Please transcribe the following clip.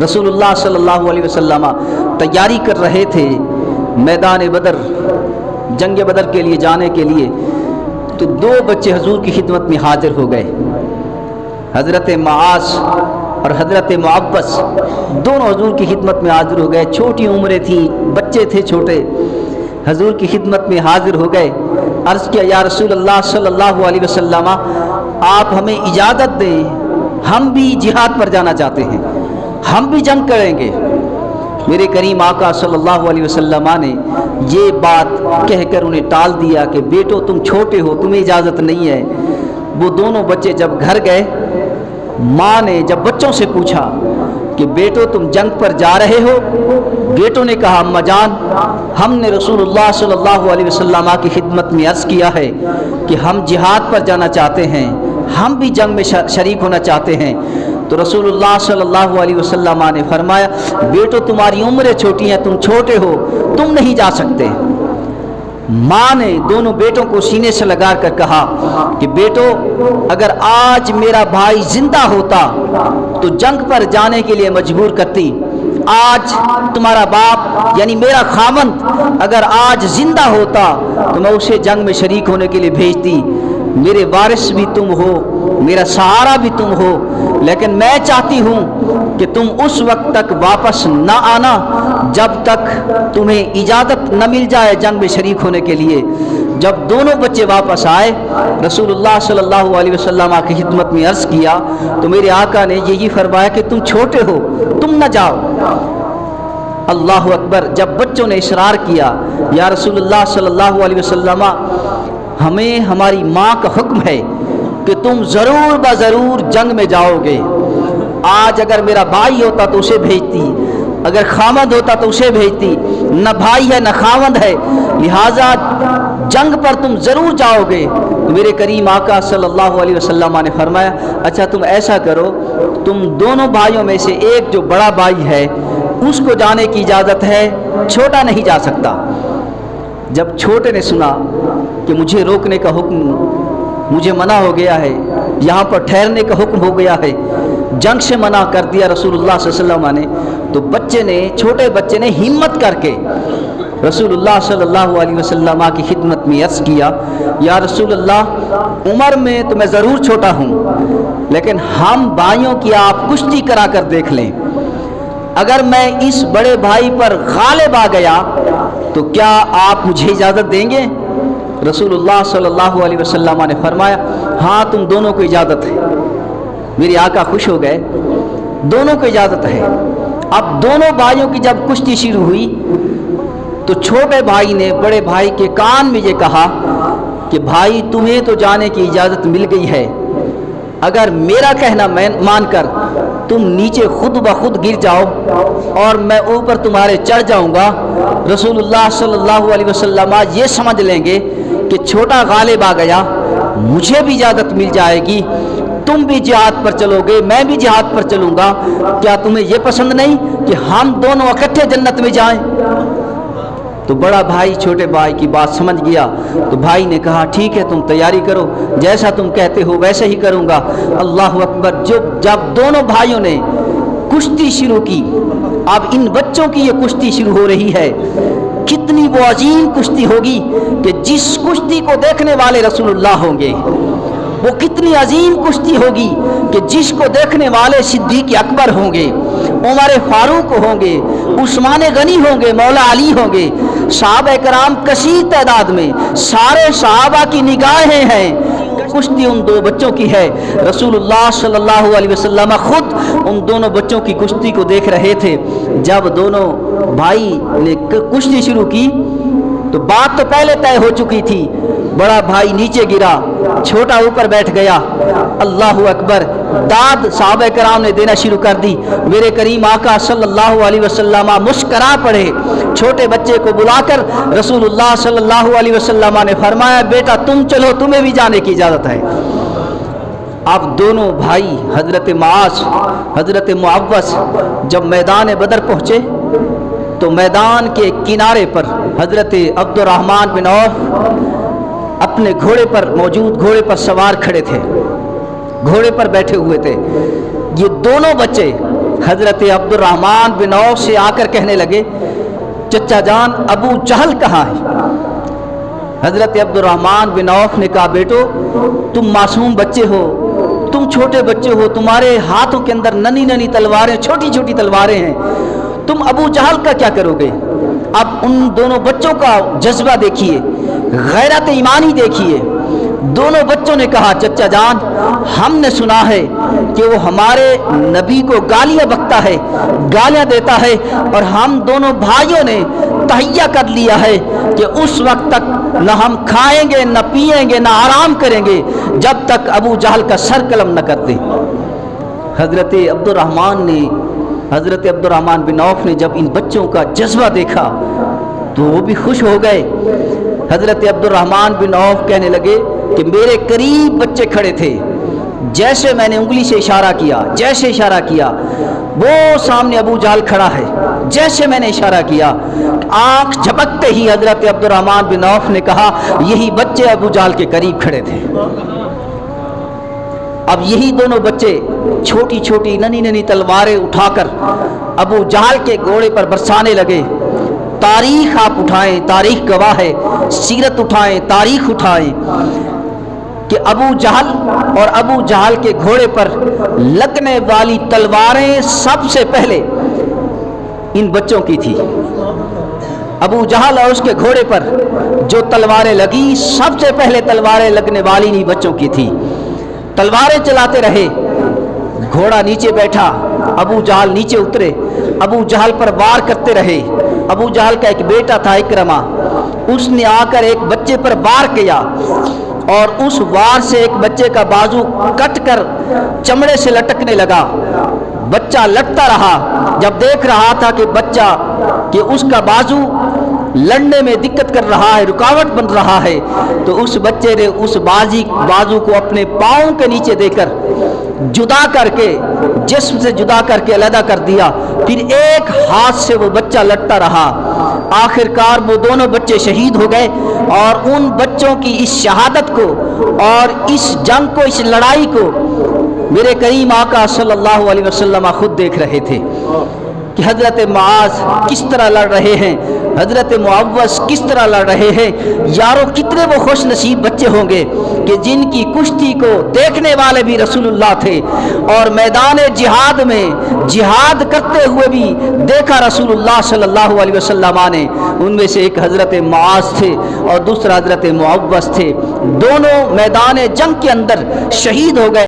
रसूलुल्लाह सल्लल्लाहु अलैहि वसल्लम तैयारी कर रहे थे मैदान बदर, जंग बदर के लिए जाने के लिए, तो दो बच्चे हुजूर की खिदमत में हाजिर हो गए। हज़रत मुआज़ और हज़रत मुअव्वस दोनों हुजूर की खिदमत में हाजिर हो गए। छोटी उम्रें थी, बच्चे थे छोटे, हुजूर की खिदमत में हाजिर हो गए। अर्ज़ किया, या रसूलल्लाह सल्लल्लाहु अलैहि वसल्लम, आप हमें इजाज़त दें, हम भी जिहाद पर जाना चाहते हैं, हम भी जंग करेंगे। मेरे करीम आका सल्लल्लाहु अलैहि वसल्लम ने ये बात कहकर उन्हें टाल दिया कि बेटो तुम छोटे हो, तुम्हें इजाज़त नहीं है। वो दोनों बच्चे जब घर गए, माँ ने जब बच्चों से पूछा कि बेटो तुम जंग पर जा रहे हो, बेटों ने कहा, अम्मा जान, हमने रसूलुल्लाह सल्लल्लाहु अलैहि वसल्लम की खिदमत में अर्ज़ किया है कि हम जिहाद पर जाना चाहते हैं, हम भी जंग में शरीक होना चाहते हैं। तो रसूलुल्लाह सल्लल्लाहु अलैहि वसल्लम ने फरमाया, बेटो तुम्हारी उम्रें छोटी हैं, तुम छोटे हो, तुम नहीं जा सकते। माँ ने दोनों बेटों को सीने से लगा कर कहा कि बेटो, अगर आज मेरा भाई जिंदा होता तो जंग पर जाने के लिए मजबूर करती। आज तुम्हारा बाप यानी मेरा खामंद अगर आज जिंदा होता तो मैं उसे जंग में शरीक होने के लिए भेजती। मेरे वारिस भी तुम हो, मेरा सहारा भी तुम हो, लेकिन मैं चाहती हूँ कि तुम उस वक्त तक वापस न आना जब तक तुम्हें इजाज़त न मिल जाए जंग में शरीक होने के लिए। जब दोनों बच्चे वापस आए, रसूलुल्लाह सल्लल्लाहु अलैहि वसल्लम की खिदमत में अर्ज़ किया तो मेरे आका ने यही फरमाया कि तुम छोटे हो, तुम न जाओ। अल्लाह अकबर। जब बच्चों ने इसरार किया, या रसूलुल्लाह सल्लल्लाहु अलैहि वसल्लम, हमें हमारी माँ का हुक्म है कि तुम ज़रूर ब ज़रूर जंग में जाओगे। आज अगर मेरा भाई होता तो उसे भेजती, अगर खामद होता तो उसे भेजती, न भाई है न खामद है, लिहाजा जंग पर तुम ज़रूर जाओगे। तो मेरे करीम आका सल्लल्लाहु अलैहि वसल्लम ने फरमाया, अच्छा तुम ऐसा करो, तुम दोनों भाइयों में से एक जो बड़ा भाई है उसको जाने की इजाज़त है, छोटा नहीं जा सकता। जब छोटे ने सुना कि मुझे रोकने का हुक्म, मुझे मना हो गया है, यहाँ पर ठहरने का हुक्म हो गया है, जंग से मना कर दिया रसूलुल्लाह सल्लल्लाहु अलैहि वसल्लम ने, तो बच्चे ने, छोटे बच्चे ने हिम्मत करके रसूलुल्लाह सल्लल्लाहु अलैहि वसल्लम की खिदमत में अर्ज़ किया, या रसूलुल्लाह, उम्र में तो मैं ज़रूर छोटा हूँ, लेकिन हम भाइयों की आप कुश्ती करा कर देख लें। अगर मैं इस बड़े भाई पर गालिब आ गया तो क्या आप मुझे इजाज़त देंगे? रसूलुल्लाह सल्लल्लाहु अलैहि वसल्लम ने फरमाया, हाँ तुम दोनों को इजाज़त है। मेरे आका खुश हो गए, दोनों को इजाज़त है। अब दोनों भाइयों की जब कुश्ती शुरू हुई तो छोटे भाई ने बड़े भाई के कान में ये कहा कि भाई तुम्हें तो जाने की इजाज़त मिल गई है, अगर मेरा कहना मानकर तुम नीचे खुद ब खुद गिर जाओ और मैं ऊपर तुम्हारे चढ़ जाऊंगा, रसूलुल्लाह सल्लल्लाहु अलैहि वसल्लम ये समझ लेंगे कि छोटा गालिब आ गया, मुझे भी इजाज़त मिल जाएगी, तुम भी जिहाद पर चलोगे, मैं भी जिहाद पर चलूँगा। क्या तुम्हें ये पसंद नहीं कि हम दोनों इकट्ठे जन्नत में जाएं? तो बड़ा भाई छोटे भाई की बात समझ गया, तो भाई ने कहा, ठीक है तुम तैयारी करो, जैसा तुम कहते हो वैसे ही करूँगा। अल्लाह अकबर। जब दोनों भाइयों ने कुश्ती शुरू की, अब इन बच्चों की ये कुश्ती शुरू हो रही है, कितनी वो अजीम कुश्ती होगी कि जिस कुश्ती को देखने वाले रसूलुल्लाह होंगे, वो कितनी अजीम कुश्ती होगी कि जिसको देखने वाले सिद्दीक़ अकबर होंगे, उमर फारूक होंगे, उस्मान गनी होंगे, मौला अली होंगे, सहाबा कराम कसीर तादाद में, सारे सहाबा की निगाहें हैं। कुश्ती उन दो बच्चों की है। रसूलुल्लाह सल्लल्लाहु अलैहि वसल्लम खुद उन दोनों बच्चों की कुश्ती को देख रहे थे। जब दोनों भाई ने कुश्ती शुरू की तो बात तो पहले तय हो चुकी थी, बड़ा भाई नीचे गिरा, छोटा ऊपर बैठ गया। अल्लाह अकबर। दाद सहाबा कराम ने देना शुरू कर दी। मेरे करीम आका सल्लल्लाहु अलैहि वसल्लम मुस्करा पड़े। छोटे बच्चे को बुलाकर रसूलुल्लाह सल्लल्लाहु अलैहि वसल्लम ने फरमाया, बेटा तुम चलो, तुम्हें भी जाने की इजाज़त है। अब दोनों भाई हज़रत मुआज़, हज़रत मुअव्वस जब मैदान बदर पहुँचे तो मैदान के किनारे पर हज़रत अब्दुर्रहमान बिन औफ अपने घोड़े पर मौजूद, घोड़े पर सवार खड़े थे, घोड़े पर बैठे हुए थे। ये दोनों बच्चे حضرت عبدالرحمن بن عوف سے آ کر کہنے لگے چچا جان ابو جہل کہاں ہے؟ حضرت عبدالرحمن بن عوف نے کہا بیٹو تم معصوم بچے ہو، تم چھوٹے بچے ہو، تمہارے ہاتھوں کے اندر ننھی ننھی تلواریں، چھوٹی چھوٹی تلواریں ہیں، تم ابو جہل کا کیا کرو گے؟ اب ان دونوں بچوں کا جذبہ دیکھیے، غیرت ایمانی دیکھیے۔ دونوں بچوں نے کہا چچا جان ہم نے سنا ہے کہ وہ ہمارے نبی کو گالیاں بکتا ہے، گالیاں دیتا ہے، اور ہم دونوں بھائیوں نے تہیہ کر لیا ہے کہ اس وقت تک نہ ہم کھائیں گے نہ پیئیں گے نہ آرام کریں گے جب تک ابو جہل کا سر قلم نہ کر دیں۔ حضرت عبدالرحمن بن عوف نے جب ان بچوں کا جذبہ دیکھا تو وہ بھی خوش ہو گئے۔ حضرت عبدالرحمن بن عوف کہنے لگے کہ میرے قریب بچے کھڑے تھے، جیسے میں نے انگلی سے اشارہ کیا، جیسے اشارہ کیا وہ سامنے ابو جہل کھڑا ہے، جیسے میں نے اشارہ کیا آنکھ جھپکتے ہی حضرت عبدالرحمن بن عوف نے کہا یہی بچے ابو جہل کے قریب کھڑے تھے۔ اب یہی دونوں بچے چھوٹی چھوٹی ننھی ننھی تلواریں اٹھا کر ابو جہل کے گھوڑے پر برسانے لگے۔ تاریخ آپ اٹھائیں، تاریخ گواہ ہے، سیرت اٹھائیں، تاریخ اٹھائیں کہ ابو جہل اور ابو جہل کے گھوڑے پر لگنے والی تلواریں سب سے پہلے ان بچوں کی تھی۔ ابو جہل اور اس کے گھوڑے پر جو تلواریں لگی سب سے پہلے تلواریں لگنے والی نہیں بچوں کی تھی۔ تلواریں چلاتے رہے، گھوڑا نیچے بیٹھا، ابو جہل نیچے اترے، ابو جہل پر وار کرتے رہے۔ ابو جہل کا ایک بیٹا تھا اکرمہ، اس نے آ کر ایک بچے پر وار کیا اور اس وار سے ایک بچے کا بازو کٹ کر چمڑے سے لٹکنے لگا۔ بچہ لٹتا رہا، جب دیکھ رہا تھا کہ بچہ کہ اس کا بازو لڑنے میں دقت کر رہا ہے، رکاوٹ بن رہا ہے، تو اس بچے نے اس بازو کو اپنے پاؤں کے نیچے دے کر جدا کر کے، جسم سے جدا کر کے علیحدہ کر دیا۔ پھر ایک ہاتھ سے وہ بچہ لٹتا رہا، آخر کار وہ دونوں بچے شہید ہو گئے۔ اور ان بچوں کی اس شہادت کو اور اس جنگ کو، اس لڑائی کو میرے کریم آقا صلی اللہ علیہ وسلم خود دیکھ رہے تھے کہ حضرت معاذ کس طرح لڑ رہے ہیں، حضرت معوذ کس طرح لڑ رہے ہیں۔ یارو کتنے وہ خوش نصیب بچے ہوں گے کہ جن کی کشتی کو دیکھنے والے بھی رسول اللہ تھے، اور میدان جہاد میں جہاد کرتے ہوئے بھی دیکھا رسول اللہ صلی اللہ علیہ وسلم نے۔ ان میں سے ایک حضرت معاذ تھے اور دوسرا حضرت معوذ تھے، دونوں میدان جنگ کے اندر شہید ہو گئے۔